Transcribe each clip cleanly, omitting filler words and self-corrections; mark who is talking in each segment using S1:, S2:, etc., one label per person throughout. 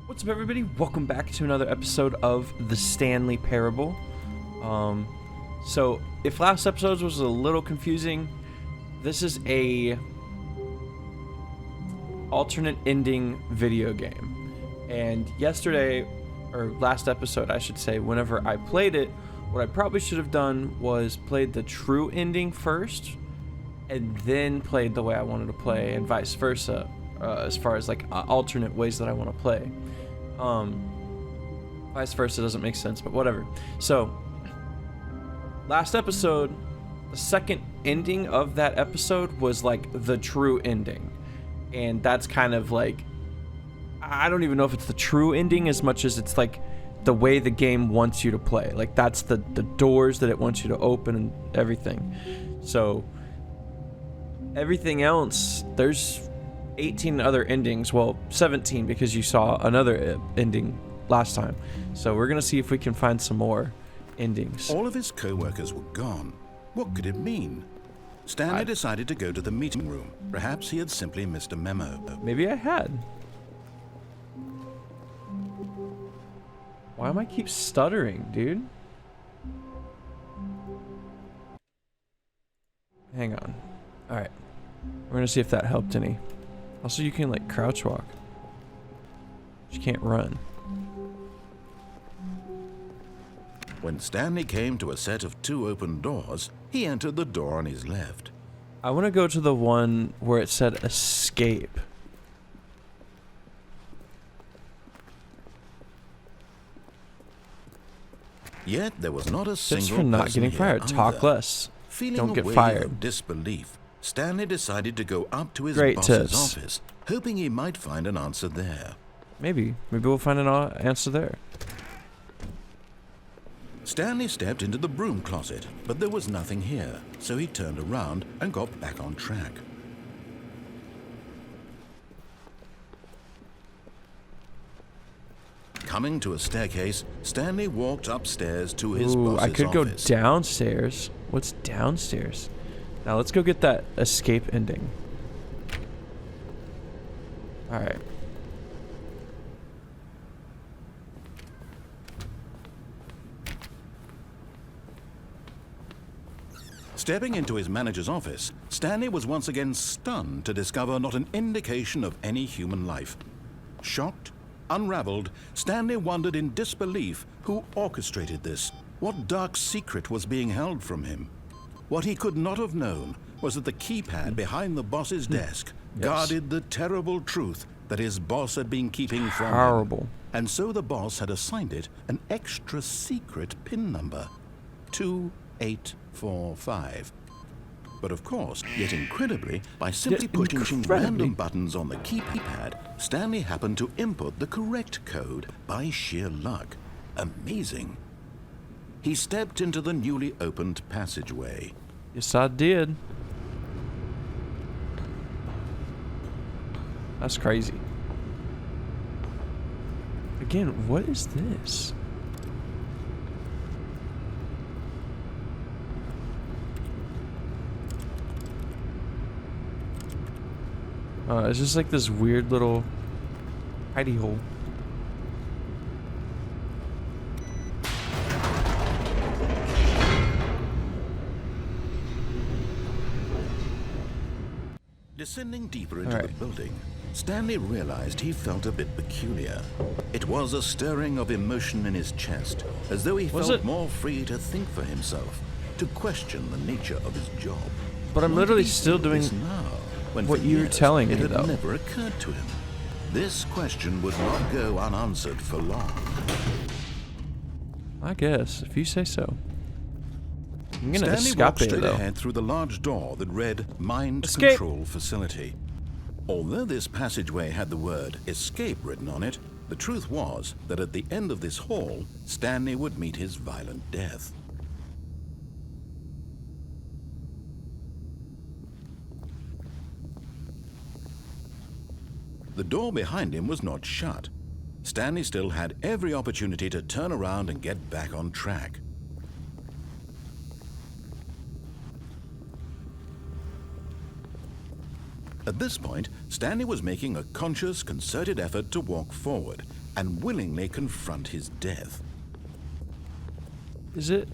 S1: What's up, everybody? Welcome back to another episode of the Stanley Parable. So if last episode was a little confusing, this is a alternate ending video game. And yesterday, or last episode I should say, whenever I played it, what I probably should have done was played the true ending first and then played the way I wanted to play, and vice versa, as far as like alternate ways that I want to play. Vice versa doesn't make sense, but whatever. So last episode, the second ending of that episode was like the true ending, and that's kind of like, I don't even know if it's the true ending as much as it's like the way the game wants you to play. Like that's the doors that it wants you to open and everything. So everything else, there's 18 other endings. Well, 17 because you saw another ending last time. So we're gonna see if we can find some more endings.
S2: All of his co-workers were gone. What could it mean? Stanley decided to go to the meeting room. Perhaps he had simply missed a memo.
S1: Maybe I had. Why am I keep stuttering, dude? Hang on. Alright. We're gonna see if that helped any. Also, you can like crouch walk. You can't run.
S2: When Stanley came to a set of two open doors, he entered the door on his left.
S1: I want to go to the one where it said escape.
S2: Yet there was not a single
S1: Tips for not
S2: person
S1: getting
S2: here
S1: fired. Talk
S2: either.
S1: less.
S2: Feeling
S1: Don't
S2: a
S1: get
S2: wave
S1: fired.
S2: of disbelief, Stanley decided to go up to his
S1: Great
S2: boss's
S1: tips.
S2: office, hoping he might find an answer there.
S1: Maybe we'll find an answer there.
S2: Stanley stepped into the broom closet, but there was nothing here, so he turned around and got back on track. Coming to a staircase, Stanley walked upstairs to his boss's
S1: I could
S2: office.
S1: go downstairs. What's downstairs? Now let's go get that escape ending. Alright.
S2: Stepping into his manager's office, Stanley was once again stunned to discover not an indication of any human life. Shocked, unraveled, Stanley wondered in disbelief who orchestrated this. What dark secret was being held from him? What he could not have known was that the keypad behind the boss's desk guarded the terrible truth that his boss had been keeping from him. And so the boss had assigned it an extra secret PIN number, 2845. But of course, yet incredibly, by simply pushing random buttons on the keypad, Stanley happened to input the correct code by sheer luck. Amazing. He stepped into the newly opened passageway.
S1: Yes, I did. That's crazy. Again, what is this? It's just like this weird little hidey hole.
S2: Descending deeper into the building, Stanley realized he felt a bit peculiar. It was a stirring of emotion in his chest, as though he felt more free to think for himself, to question the nature of his job.
S1: But I'm literally still doing what you were telling me, though.
S2: It had never occurred to him. This question would not go unanswered for long.
S1: I guess, if you say so. I'm gonna
S2: Stanley walked straight ahead through the large door that read Mind Control Facility. Although this passageway had the word escape written on it, the truth was that at the end of this hall, Stanley would meet his violent death. The door behind him was not shut. Stanley still had every opportunity to turn around and get back on track. At this point, Stanley was making a conscious, concerted effort to walk forward, and willingly confront his death.
S1: Is it?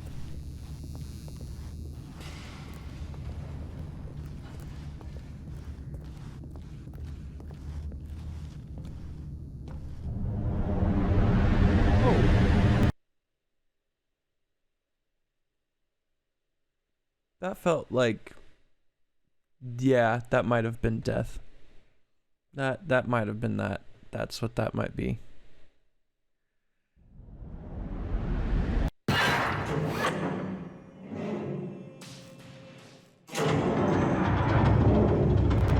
S1: That felt like, yeah, that might have been death. That might have been that. That's what that might be.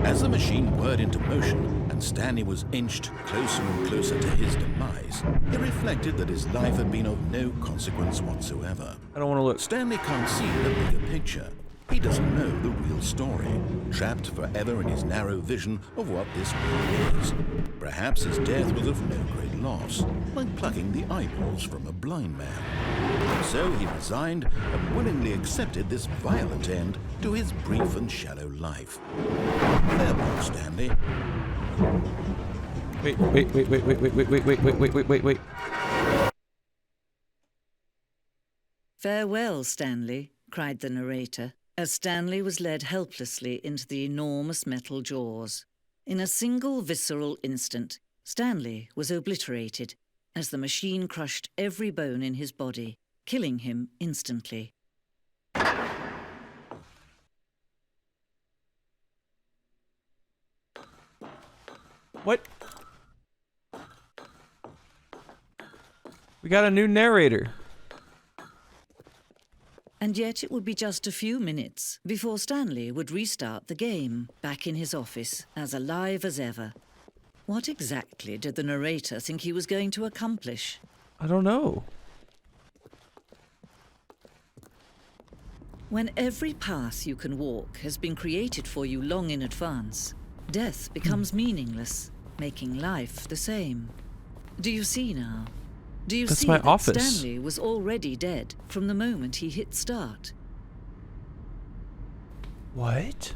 S2: As the machine whirred into motion and Stanley was inched closer and closer to his demise, he reflected that his life had been of no consequence whatsoever.
S1: I don't want to look.
S2: Stanley can't see the bigger picture. He doesn't know the real story, trapped forever in his narrow vision of what this world is. Perhaps his death was of no great loss, like plucking the eyeballs from a blind man. So he resigned and willingly accepted this violent end to his brief and shallow life. Farewell, Stanley.
S1: Wait.
S3: Farewell, Stanley, cried the narrator, as Stanley was led helplessly into the enormous metal jaws. In a single visceral instant, Stanley was obliterated as the machine crushed every bone in his body, killing him instantly.
S1: What? We got a new narrator.
S3: And yet it would be just a few minutes before Stanley would restart the game, back in his office, as alive as ever. What exactly did the narrator think he was going to accomplish?
S1: I don't know.
S3: When every path you can walk has been created for you long in advance, death becomes meaningless, making life the same. Do you see now? Do you
S1: That's
S3: see
S1: my
S3: that
S1: office.
S3: Stanley was already dead from the moment he hit start?
S1: What?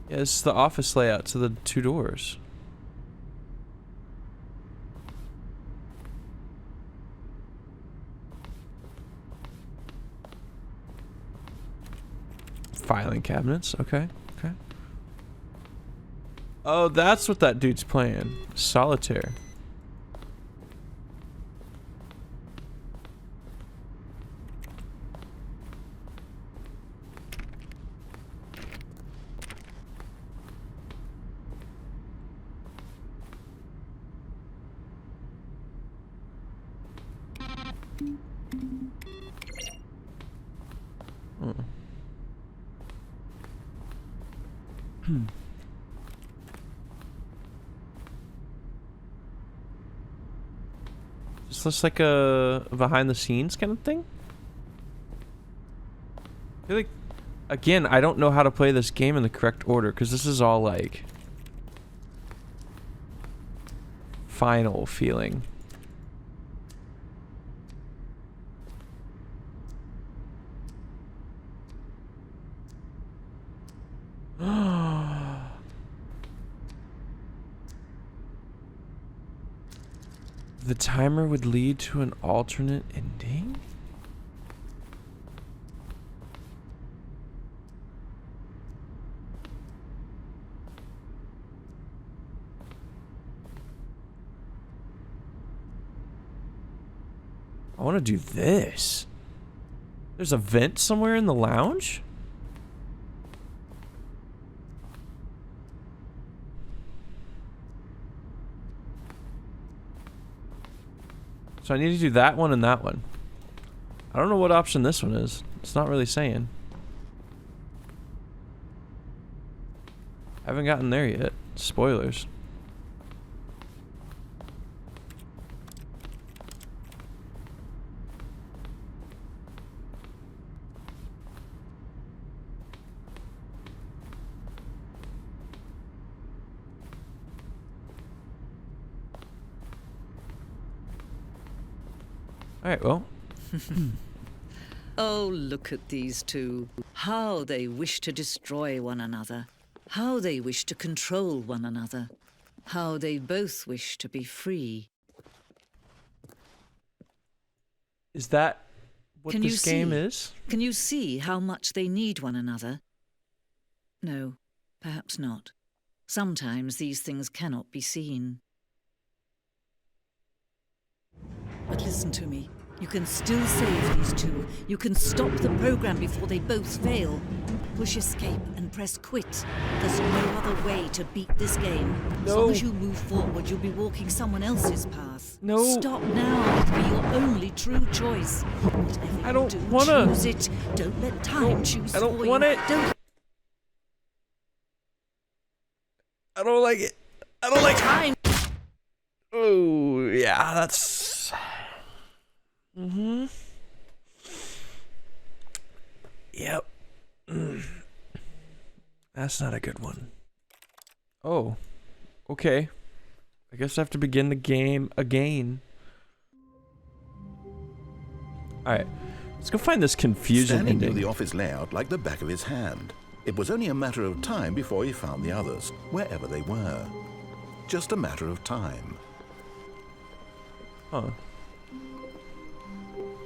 S1: Yeah, this is the office layout to the two doors. Filing cabinets, okay. Oh, that's what that dude's playing. Solitaire. This looks like a behind the scenes kind of thing. I feel like, again, I don't know how to play this game in the correct order because this is all like final feeling. The timer would lead to an alternate ending? I want to do this. There's a vent somewhere in the lounge? So I need to do that one and that one. I don't know what option this one is. It's not really saying. I haven't gotten there yet. Spoilers. Alright, well.
S3: Oh, look at these two. How they wish to destroy one another. how they wish to control one another, how they both wish to be free.
S1: Is that what
S3: Can you
S1: this game
S3: see?
S1: is?
S3: Can you see how much they need one another? No, perhaps not. Sometimes these things cannot be seen. But listen to me. You can still save these two. You can stop the program before they both fail. Push escape and press quit. There's no other way to beat this game. As
S1: No.
S3: long as you move forward, you'll be walking someone else's path.
S1: No.
S3: Stop now. It'll be your only true choice. Whatever
S1: I don't
S3: you do,
S1: wanna.
S3: choose it. Don't let time choose
S1: I don't
S3: for
S1: want
S3: you.
S1: it.
S3: Don't
S1: I don't like it. I don't like
S3: time.
S1: Oh, yeah, that's... Mm-hmm. Yep. That's not a good one. Oh. Okay. I guess I have to begin the game again. Alright. Let's go find this confusion
S2: Stanley knew
S1: ending.
S2: the office layout like the back of his hand. It was only a matter of time before he found the others, wherever they were. Just a matter of time.
S1: Huh.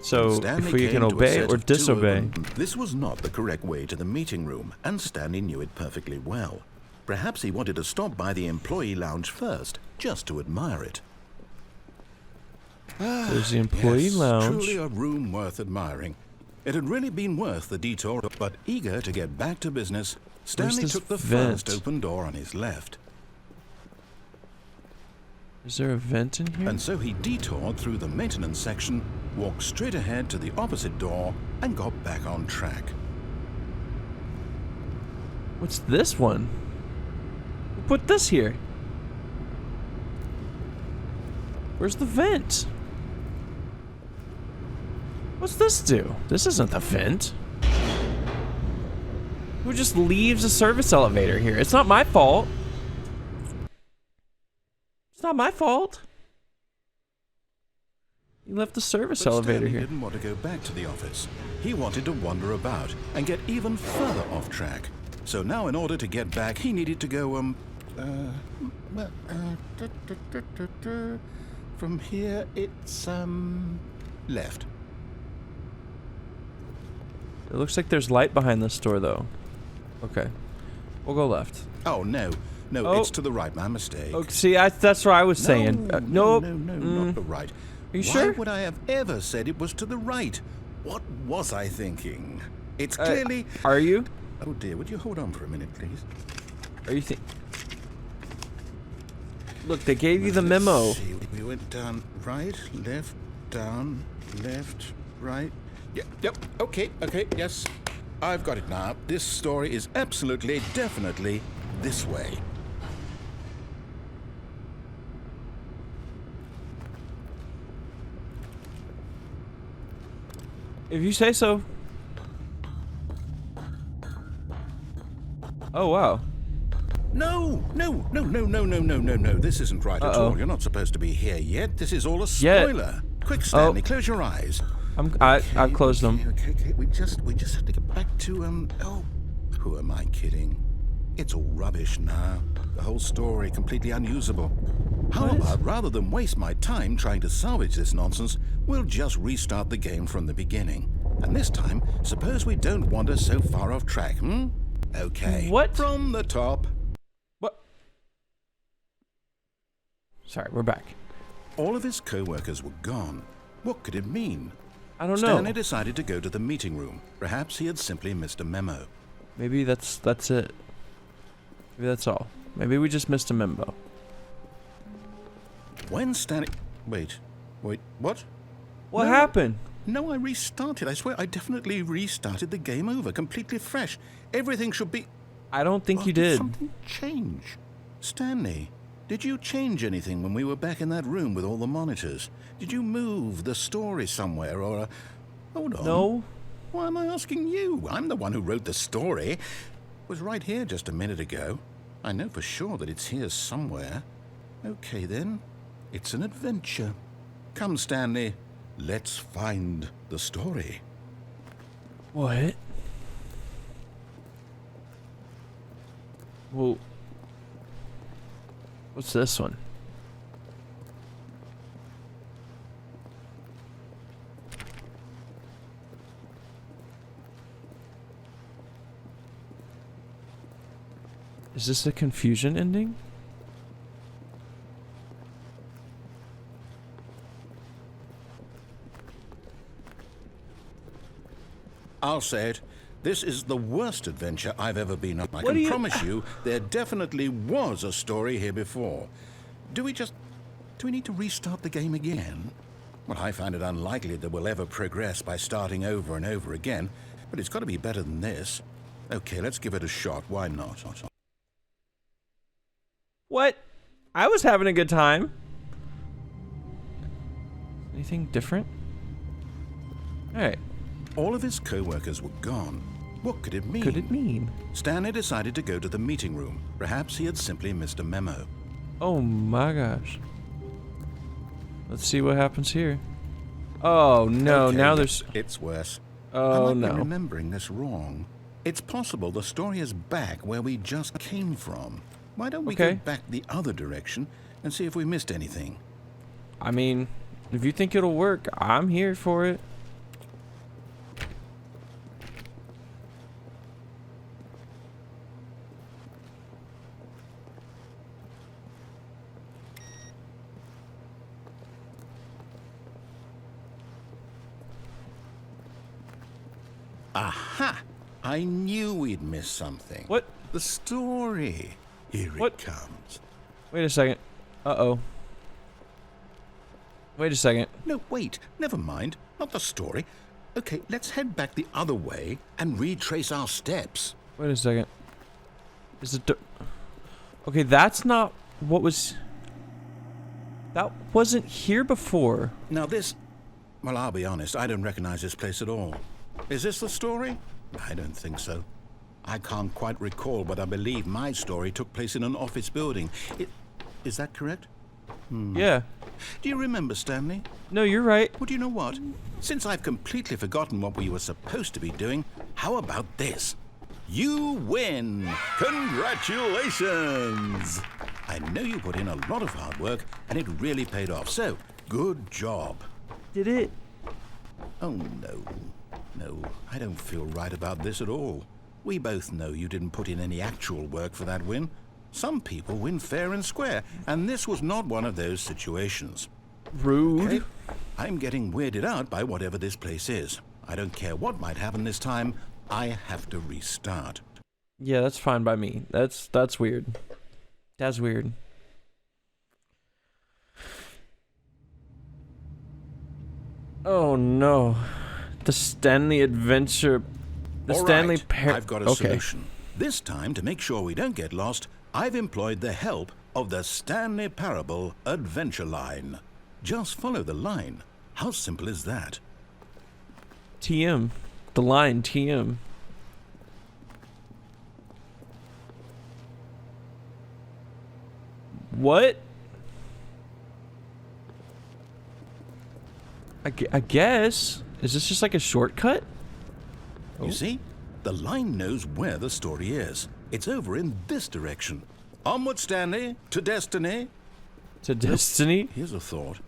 S1: So,
S2: Stanley
S1: if we
S2: came
S1: can
S2: to a
S1: obey
S2: set
S1: or
S2: of two
S1: disobey.
S2: open- This was not the correct way to the meeting room, and Stanley knew it perfectly well. Perhaps he wanted to stop by the employee lounge first, just to admire it.
S1: There's the employee
S2: Yes,
S1: lounge.
S2: truly a room worth admiring. It had really been worth the detour, but eager to get back to business, Stanley
S1: this
S2: took the
S1: vent?
S2: first open door on his left.
S1: Is there a vent in here?
S2: And so he detoured through the maintenance section, walked straight ahead to the opposite door, and got back on track.
S1: What's this one? Who put this here? Where's the vent? What's this do? This isn't the vent. Who just leaves a service elevator here? It's not my fault. It's not my fault. You left the service
S2: But
S1: elevator
S2: Stanley
S1: here.
S2: didn't want to go back to the office. He wanted to wander about and get even further off track. So now, in order to get back, he needed to go, from here, it's, left.
S1: It looks like there's light behind this door, though. Okay. We'll go left.
S2: Oh, no. No,
S1: Oh.
S2: it's to the right. My mistake.
S1: Okay, see, that's what I was saying.
S2: No,
S1: Nope.
S2: no,
S1: Mm.
S2: not the right.
S1: Are you
S2: Why
S1: sure?
S2: would I have ever said it was to the right? What was I thinking? It's clearly...
S1: Are you?
S2: Oh, dear. Would you hold on for a minute, please?
S1: Are you Look, they gave you the
S2: Let's
S1: memo.
S2: see. We went down right, down, left, right. Yep, okay, yes. I've got it now. This story is absolutely, definitely this way.
S1: If you say so. Oh, wow.
S2: No. This isn't right at
S1: Uh-oh.
S2: all. You're not supposed to be here yet. This is all a
S1: Yet.
S2: spoiler. Quick, Stanley,
S1: Oh.
S2: close your eyes.
S1: I've closed them.
S2: Okay. We just have to get back to, oh, who am I kidding? It's all rubbish now. The whole story completely unusable. How about, rather than waste my time trying to salvage this nonsense, we'll just restart the game from the beginning. And this time, suppose we don't wander so far off track, hmm? Okay.
S1: What?
S2: From the top.
S1: What? Sorry, we're back.
S2: All of his co-workers were gone. What could it mean?
S1: I don't know.
S2: Stanley decided to go to the meeting room. Perhaps he had simply missed a memo.
S1: Maybe that's it. Maybe that's all. Maybe we just missed a memo.
S2: When Stanley... Wait, what?
S1: What
S2: No.
S1: happened?
S2: No, I restarted. I swear I definitely restarted the game over, completely fresh. Everything should be...
S1: I don't think
S2: Or
S1: you
S2: did
S1: did.
S2: something change? Stanley, did you change anything when we were back in that room with all the monitors? Did you move the story somewhere or... Hold on.
S1: No.
S2: Why am I asking you? I'm the one who wrote the story. It was right here just a minute ago. I know for sure that it's here somewhere. Okay, then. It's an adventure. Come, Stanley. Let's find the story.
S1: What? Well, what's this one? Is this a confusion ending?
S2: I'll say it. This is the worst adventure I've ever been on. I
S1: What do
S2: can
S1: you-
S2: promise you there definitely was a story here before. Do we need to restart the game again? Well, I find it unlikely that we'll ever progress by starting over and over again, but it's got to be better than this. Okay, let's give it a shot. Why not?
S1: What? I was having a good time. Anything different? Alright.
S2: All of his co-workers were gone. What could it mean?
S1: Could it mean?
S2: Stanley decided to go to the meeting room. Perhaps he had simply missed a memo.
S1: Oh my gosh. Let's see what happens here. Oh no,
S2: Okay,
S1: now there's...
S2: It's worse.
S1: Oh
S2: I might be
S1: no.
S2: remembering this wrong. It's possible the story is back where we just came from. Why don't we
S1: Okay.
S2: go back the other direction and see if we missed anything?
S1: I mean, if you think it'll work, I'm here for it.
S2: Aha! I knew we'd missed something.
S1: What?
S2: The story. Here
S1: What?
S2: it comes.
S1: Wait a second. Uh-oh. Wait a second.
S2: No, wait. Never mind. Not the story. Okay, let's head back the other way and retrace our steps.
S1: Wait a second. Is it... Okay, that's not what was... That wasn't here before.
S2: Now this... Well, I'll be honest. I don't recognize this place at all. Is this the story? I don't think so. I can't quite recall, but I believe my story took place in an office building. Is that correct?
S1: Yeah.
S2: Do you remember, Stanley?
S1: No, you're right.
S2: Well, do you know what? Since I've completely forgotten what we were supposed to be doing, how about this? You win! Congratulations! I know you put in a lot of hard work, and it really paid off, so good job.
S1: Did it?
S2: Oh, no. No, I don't feel right about this at all. We both know you didn't put in any actual work for that win. Some people win fair and square, and this was not one of those situations.
S1: Rude.
S2: Okay? I'm getting weirded out by whatever this place is. I don't care what might happen this time. I have to restart.
S1: Yeah, that's fine by me. That's weird. That's weird. Oh no. The Stanley adventure. The
S2: All
S1: Stanley
S2: right, I've got a
S1: Okay.
S2: solution. This time, to make sure we don't get lost, I've employed the help of the Stanley Parable Adventure Line. Just follow the line. How simple is that?
S1: TM. The line TM. What? I guess. Is this just like a shortcut?
S2: You see? The line knows where the story is. It's over in this direction. Onward, Stanley, to destiny.
S1: To Destiny?
S2: Here's a thought.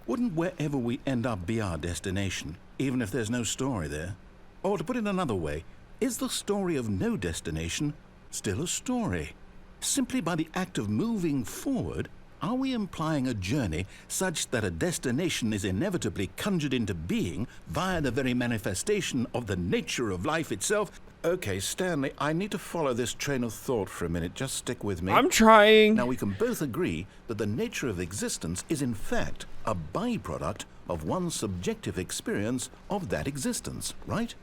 S2: Wouldn't wherever we end up be our destination, even if there's no story there? Or to put it another way, is the story of no destination still a story? Simply by the act of moving forward, are we implying a journey such that a destination is inevitably conjured into being via the very manifestation of the nature of life itself? Okay, Stanley, I need to follow this train of thought for a minute. Just stick with me.
S1: I'm trying.
S2: Now, we can both agree that the nature of existence is in fact a byproduct of one's subjective experience of that existence, right?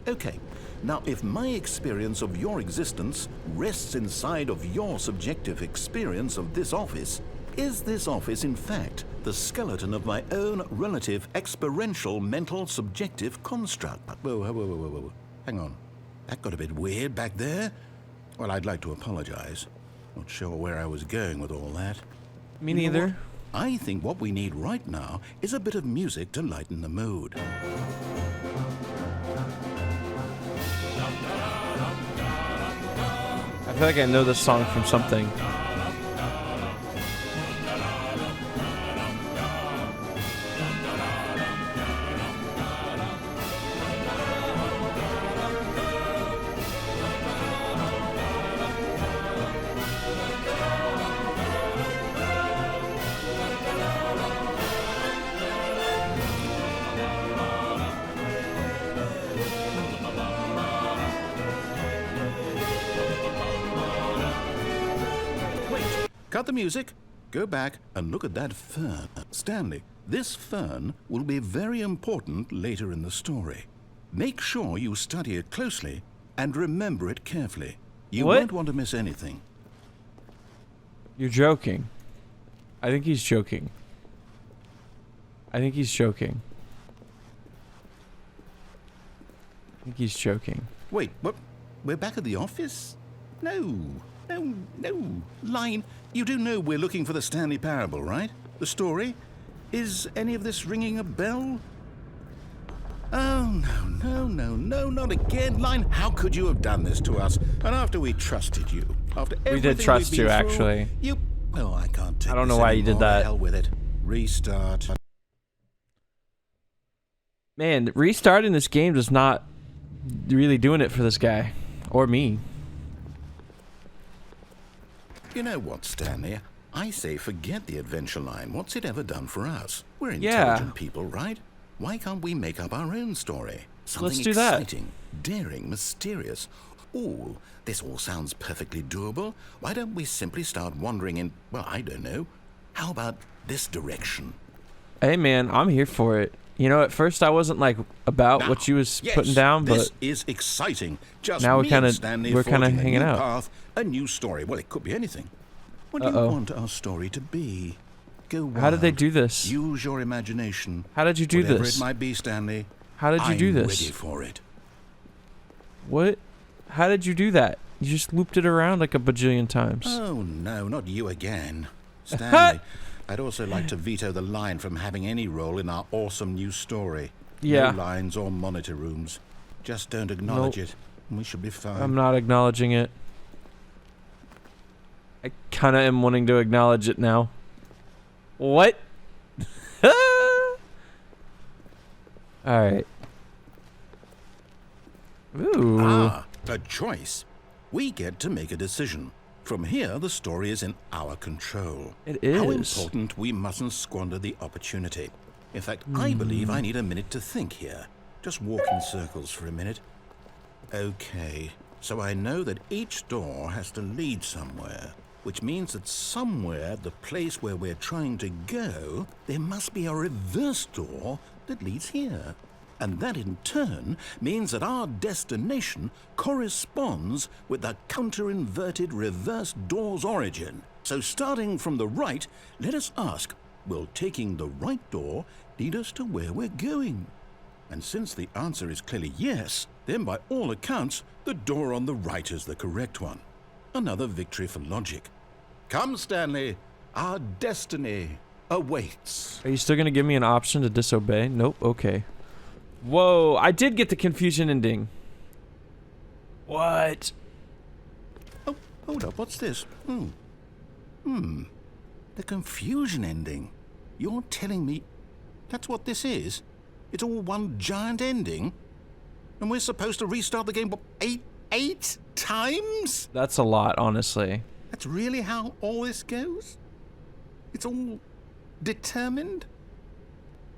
S2: Okay, now if my experience of your existence rests inside of your subjective experience of this office, is this office in fact the skeleton of my own relative experiential mental subjective construct? Whoa. Hang on. That got a bit weird back there. Well, I'd like to apologize. Not sure where I was going with all that.
S1: Me
S2: You know
S1: neither.
S2: what? I think what we need right now is a bit of music to lighten the mood.
S1: I feel like I know this song from something.
S2: Cut the music, go back and look at that fern. Stanley, this fern will be very important later in the story. Make sure you study it closely and remember it carefully. You
S1: What?
S2: won't want to miss anything.
S1: You're joking. I think he's joking. I think he's joking. I think he's joking.
S2: Wait, what? We're back at the office? No. Line, you do know we're looking for the Stanley Parable, right? The story? Is any of this ringing a bell? Oh, no, not again. Line, how could you have done this to us? And after we trusted you, after everything
S1: We did trust
S2: we've been
S1: you,
S2: through,
S1: actually.
S2: You... Oh, I can't take
S1: I don't
S2: this
S1: know why you did
S2: anymore.
S1: that.
S2: Hell with it. Restart.
S1: Man, restarting this game is not really doing it for this guy. Or me.
S2: You know what, Stanley? I say forget the adventure line. What's it ever done for us? We're
S1: Yeah.
S2: intelligent people, right? Why can't we make up our own story? Something
S1: Let's do that.
S2: exciting, daring, mysterious. Ooh, this all sounds perfectly doable. Why don't we simply start wandering in, well, I don't know. How about this direction?
S1: Hey man, I'm here for it. You know, at first I wasn't like about
S2: Now,
S1: what you was
S2: yes,
S1: putting down,
S2: this
S1: but
S2: is exciting. Just
S1: now
S2: me
S1: we're
S2: and Stanley
S1: kinda
S2: forging a
S1: hanging
S2: new
S1: out.
S2: path, a new story. Well, it could be anything. What do you
S1: Uh-oh.
S2: want our story to be? Go wild.
S1: How did they do this?
S2: Use your imagination.
S1: How did you do
S2: Whatever
S1: this?
S2: it might be, Stanley.
S1: How did you do
S2: I'm
S1: this?
S2: ready for it.
S1: What? How did you do that? You just looped it around like a bajillion times.
S2: Oh no, not you again, Stanley. I'd also like to veto the line from having any role in our awesome new story.
S1: Yeah.
S2: No lines or monitor rooms. Just don't acknowledge it, and we should be fine.
S1: I'm not acknowledging it. I kind of am wanting to acknowledge it now. What? Alright. Ooh.
S2: Ah, a choice. We get to make a decision. From here, the story is in our control.
S1: It
S2: How
S1: is.
S2: important we mustn't squander the opportunity. In fact, I believe I need a minute to think here. Just walk in circles for a minute. Okay, so I know that each door has to lead somewhere, which means that somewhere, the place where we're trying to go, there must be a reverse door that leads here. And that in turn means that our destination corresponds with the counter-inverted reverse door's origin. So starting from the right, let us ask, will taking the right door lead us to where we're going? And since the answer is clearly yes, then by all accounts, the door on the right is the correct one. Another victory for logic. Come, Stanley, our destiny awaits.
S1: Are you still going to give me an option to disobey? Nope. Okay. Whoa, I did get the confusion ending. What?
S2: Oh, hold up, what's this? The confusion ending. You're telling me that's what this is? It's all one giant ending? And we're supposed to restart the game, what, eight times?
S1: That's a lot, honestly.
S2: That's really how all this goes? It's all determined?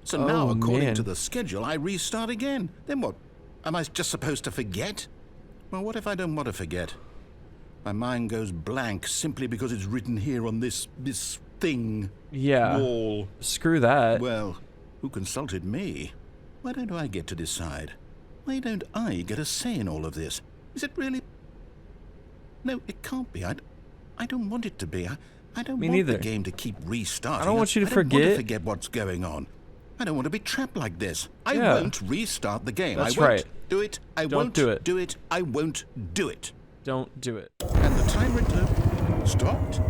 S2: So now,
S1: Oh,
S2: according
S1: man.
S2: to the schedule, I restart again. Then what? Am I just supposed to forget? Well, what if I don't want to forget? My mind goes blank simply because it's written here on this thing.
S1: Yeah.
S2: Wall.
S1: Screw that.
S2: Well, who consulted me? Why don't I get to decide? Why don't I get a say in all of this? Is it really... No, it can't be. I don't want it to be. I don't
S1: Me
S2: want
S1: neither.
S2: the game to keep restarting.
S1: I don't want you to
S2: I don't want to
S1: forget.
S2: forget what's going on. I don't want to be trapped like this. I
S1: Yeah.
S2: won't restart the game.
S1: That's
S2: I won't
S1: right.
S2: do it. I
S1: Don't
S2: won't
S1: do it.
S2: do it. I won't do it.
S1: Don't do it.
S2: And the timer stopped?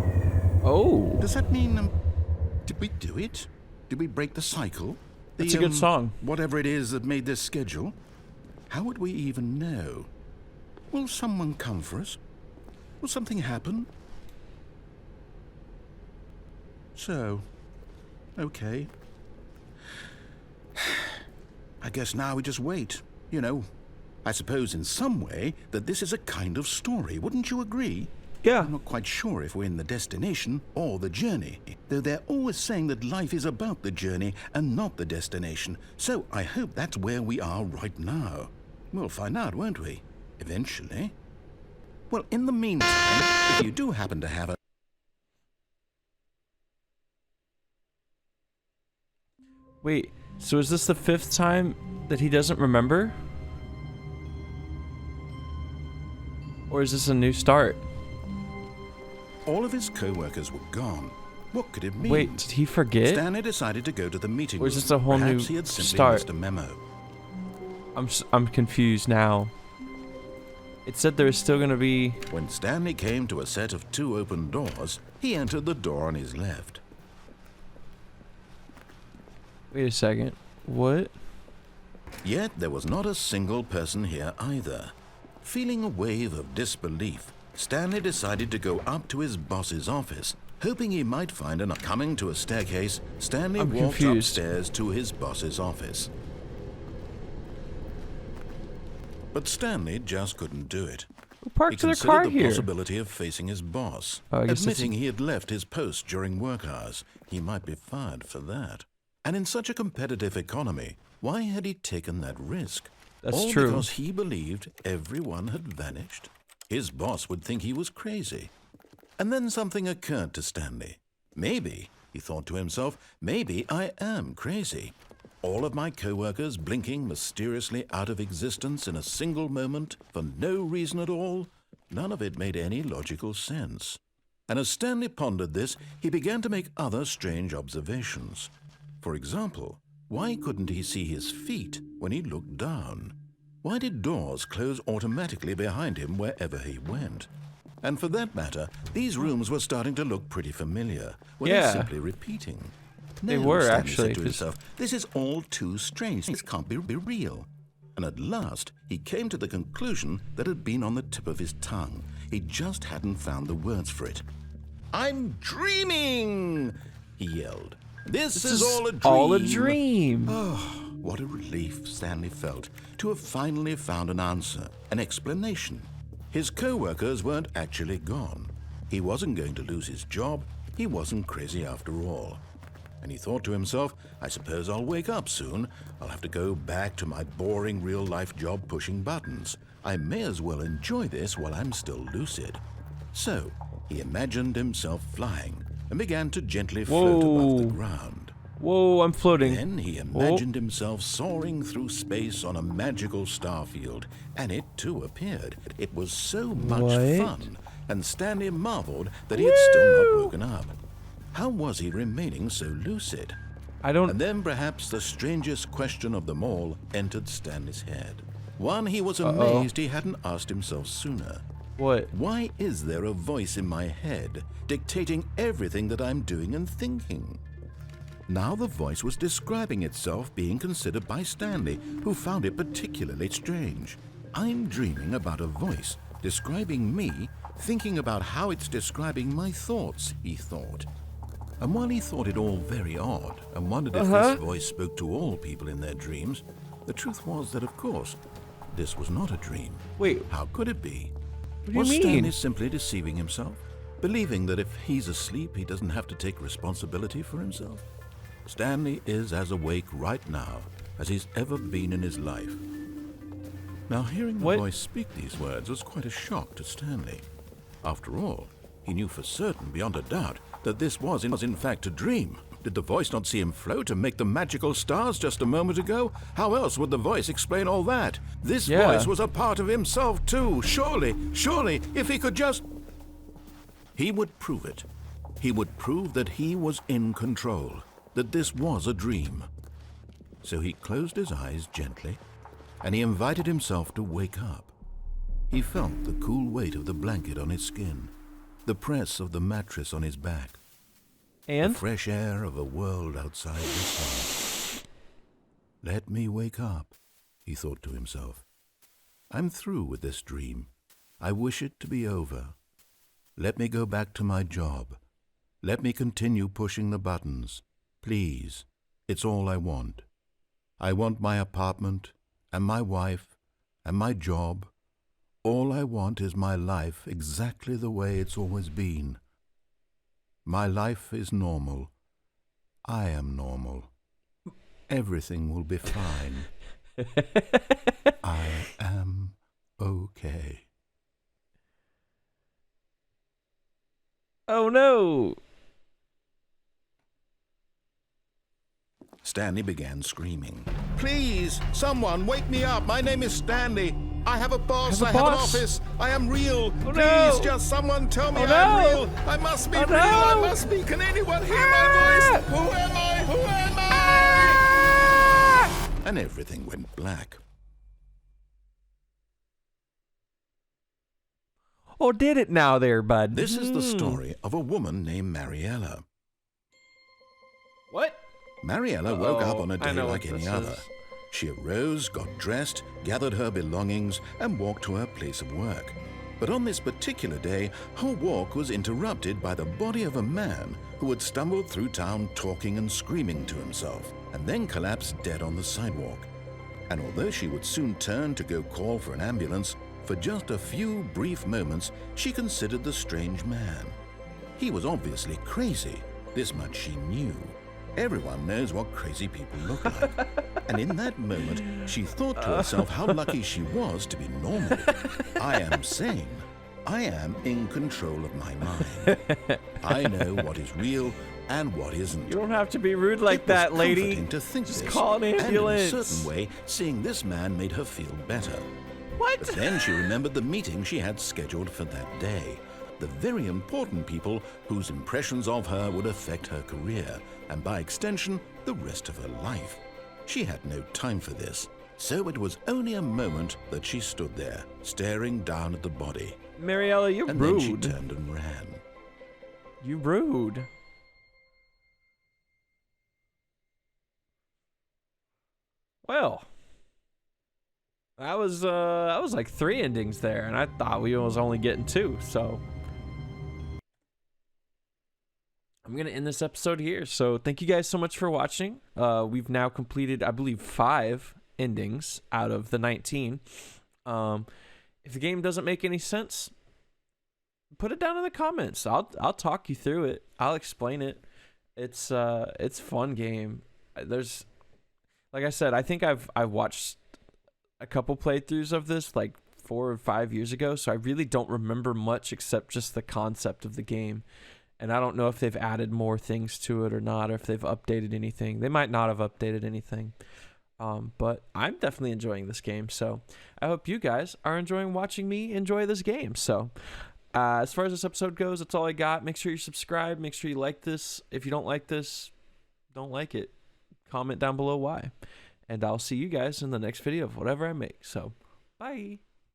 S1: Oh.
S2: Does that mean, did we do it? Did we break the cycle?
S1: It's a good song.
S2: Whatever it is that made this schedule. How would we even know? Will someone come for us? Will something happen? So, okay. I guess now we just wait. You know, I suppose in some way that this is a kind of story. Wouldn't you agree?
S1: Yeah.
S2: I'm not quite sure if we're in the destination or the journey, though they're always saying that life is about the journey and not the destination. So I hope that's where we are right now. We'll find out, won't we? Eventually. Well, in the meantime, if you do happen to have a...
S1: Wait, so is this the 5th time that he doesn't remember? Or is this a new start?
S2: All of his co-workers were gone. What could it mean?
S1: Wait, did he forget?
S2: Stanley decided to go to the meeting
S1: Or is
S2: room.
S1: this a whole
S2: Perhaps
S1: new
S2: he had simply
S1: start?
S2: missed a memo.
S1: I'm confused now. It said there was still gonna be...
S2: When Stanley came to a set of 2 open doors, he entered the door on his left.
S1: Wait a second. What?
S2: Yet there was not a single person here either. Feeling a wave of disbelief, Stanley decided to go up to his boss's office, hoping he might find an... Coming to a staircase, Stanley
S1: I'm
S2: walked
S1: confused.
S2: upstairs to his boss's office. But Stanley just couldn't do it.
S1: Who
S2: He
S1: parked their
S2: considered
S1: car
S2: the
S1: here?
S2: possibility of facing his boss.
S1: Oh, I guess that's-
S2: Admitting he had left his post during work hours, he might be fired for that. And in such a competitive economy, why had he taken that risk?
S1: That's
S2: All
S1: true.
S2: because he believed everyone had vanished? His boss would think he was crazy. And then something occurred to Stanley. Maybe, he thought to himself, maybe I am crazy. All of my co-workers blinking mysteriously out of existence in a single moment for no reason at all? None of it made any logical sense. And as Stanley pondered this, he began to make other strange observations. For example, why couldn't he see his feet when he looked down? Why did doors close automatically behind him wherever he went? And for that matter, these rooms were starting to look pretty familiar. Were they
S1: Yeah.
S2: simply repeating?
S1: They
S2: No,
S1: were,
S2: Stanley
S1: actually,
S2: said to
S1: 'cause-
S2: himself, this is all too strange. This can't be real. And at last, he came to the conclusion that had been on the tip of his tongue. He just hadn't found the words for it. I'm dreaming, he yelled. This is all a dream.
S1: All a dream.
S2: What a relief Stanley felt to have finally found an answer, an explanation. His co-workers weren't actually gone. He wasn't going to lose his job. He wasn't crazy after all. And he thought to himself, I suppose I'll wake up soon. I'll have to go back to my boring real-life job pushing buttons. I may as well enjoy this while I'm still lucid. So he imagined himself flying and began to gently float above the
S1: Whoa.
S2: ground.
S1: Whoa, I'm floating.
S2: Then he imagined himself soaring through space on a magical starfield, and it too appeared. It was so much
S1: What?
S2: fun, and Stanley marveled that he had still not woken up. How was he remaining so lucid?
S1: I don't...
S2: And then perhaps the strangest question of them all entered Stanley's head. One he was amazed he hadn't asked himself sooner.
S1: What?
S2: Why is there a voice in my head dictating everything that I'm doing and thinking? Now the voice was describing itself being considered by Stanley, who found it particularly strange. I'm dreaming about a voice describing me, thinking about how it's describing my thoughts, he thought. And while he thought it all very odd and wondered if this voice spoke to all people in their dreams, the truth was that, of course, this was not a dream.
S1: Wait,
S2: How could it be?
S1: what do
S2: Was
S1: you mean?
S2: Stanley simply deceiving himself, believing that if he's asleep, he doesn't have to take responsibility for himself? Stanley is as awake right now as he's ever been in his life. Now, hearing the
S1: What?
S2: voice speak these words was quite a shock to Stanley. After all, he knew for certain, beyond a doubt, that this was in fact a dream. Did the voice not see him float and make the magical stars just a moment ago? How else would the voice explain all that? This
S1: Yeah.
S2: voice was a part of himself too. Surely, if he could just... He would prove it. He would prove that he was in control, that this was a dream. So he closed his eyes gently, and he invited himself to wake up. He felt the cool weight of the blanket on his skin, the press of the mattress on his back,
S1: And?
S2: the fresh air of a world outside the sun. Let me wake up, he thought to himself. I'm through with this dream. I wish it to be over. Let me go back to my job. Let me continue pushing the buttons. Please. It's all I want. I want my apartment, and my wife, and my job. All I want is my life exactly the way it's always been. My life is normal. I am normal. Everything will be fine. I am okay.
S1: Oh no!
S2: Stanley began screaming. Please, someone, wake me up. My name is Stanley. I have a boss. I have an office. I am real.
S1: Oh,
S2: Please,
S1: no.
S2: just someone tell me
S1: Oh,
S2: I am
S1: no.
S2: real. I must be
S1: Oh,
S2: real.
S1: no.
S2: I must be. Can anyone hear my voice? Who am I? Who am I? And everything went black.
S1: Oh, did it now there, bud?
S2: This is the story of a woman named Mariella.
S1: What?
S2: Mariella woke up
S1: Uh-oh.
S2: on a
S1: I
S2: day
S1: know
S2: like
S1: what
S2: any
S1: this
S2: other.
S1: is.
S2: She arose, got dressed, gathered her belongings, and walked to her place of work. But on this particular day, her walk was interrupted by the body of a man who had stumbled through town talking and screaming to himself, and then collapsed dead on the sidewalk. And although she would soon turn to go call for an ambulance, for just a few brief moments she considered the strange man. He was obviously crazy, this much she knew. Everyone knows what crazy people look like. And in that moment, she thought to herself how lucky she was to be normal. I am sane. I am in control of my mind. I know what is real and what isn't.
S1: You don't have to be rude like
S2: It was
S1: that, lady.
S2: comforting to think
S1: Just
S2: this,
S1: call an ambulance.
S2: And in a certain way, seeing this man made her feel better.
S1: What?
S2: But then she remembered the meeting she had scheduled for that day. The very important people whose impressions of her would affect her career, and by extension, the rest of her life. She had no time for this, so it was only a moment that she stood there, staring down at the body.
S1: Mariella, you're
S2: And
S1: rude.
S2: then she turned and ran.
S1: You rude. Well, that was like 3 endings there, and I thought we was only getting 2, so I'm gonna end this episode here. So thank you guys so much for watching. We've now completed, I believe, 5 endings out of the 19. If the game doesn't make any sense, put it down in the comments. I'll talk you through it. I'll explain it. It's a fun game. There's, like I said, I think I've watched a couple playthroughs of this like 4 or 5 years ago, so I really don't remember much except just the concept of the game. And I don't know if they've added more things to it or not, or if they've updated anything. They might not have updated anything. But I'm definitely enjoying this game, so I hope you guys are enjoying watching me enjoy this game. So as far as this episode goes, that's all I got. Make sure you subscribe. Make sure you like this. If you don't like this, don't like it. Comment down below why. And I'll see you guys in the next video of whatever I make. So, bye.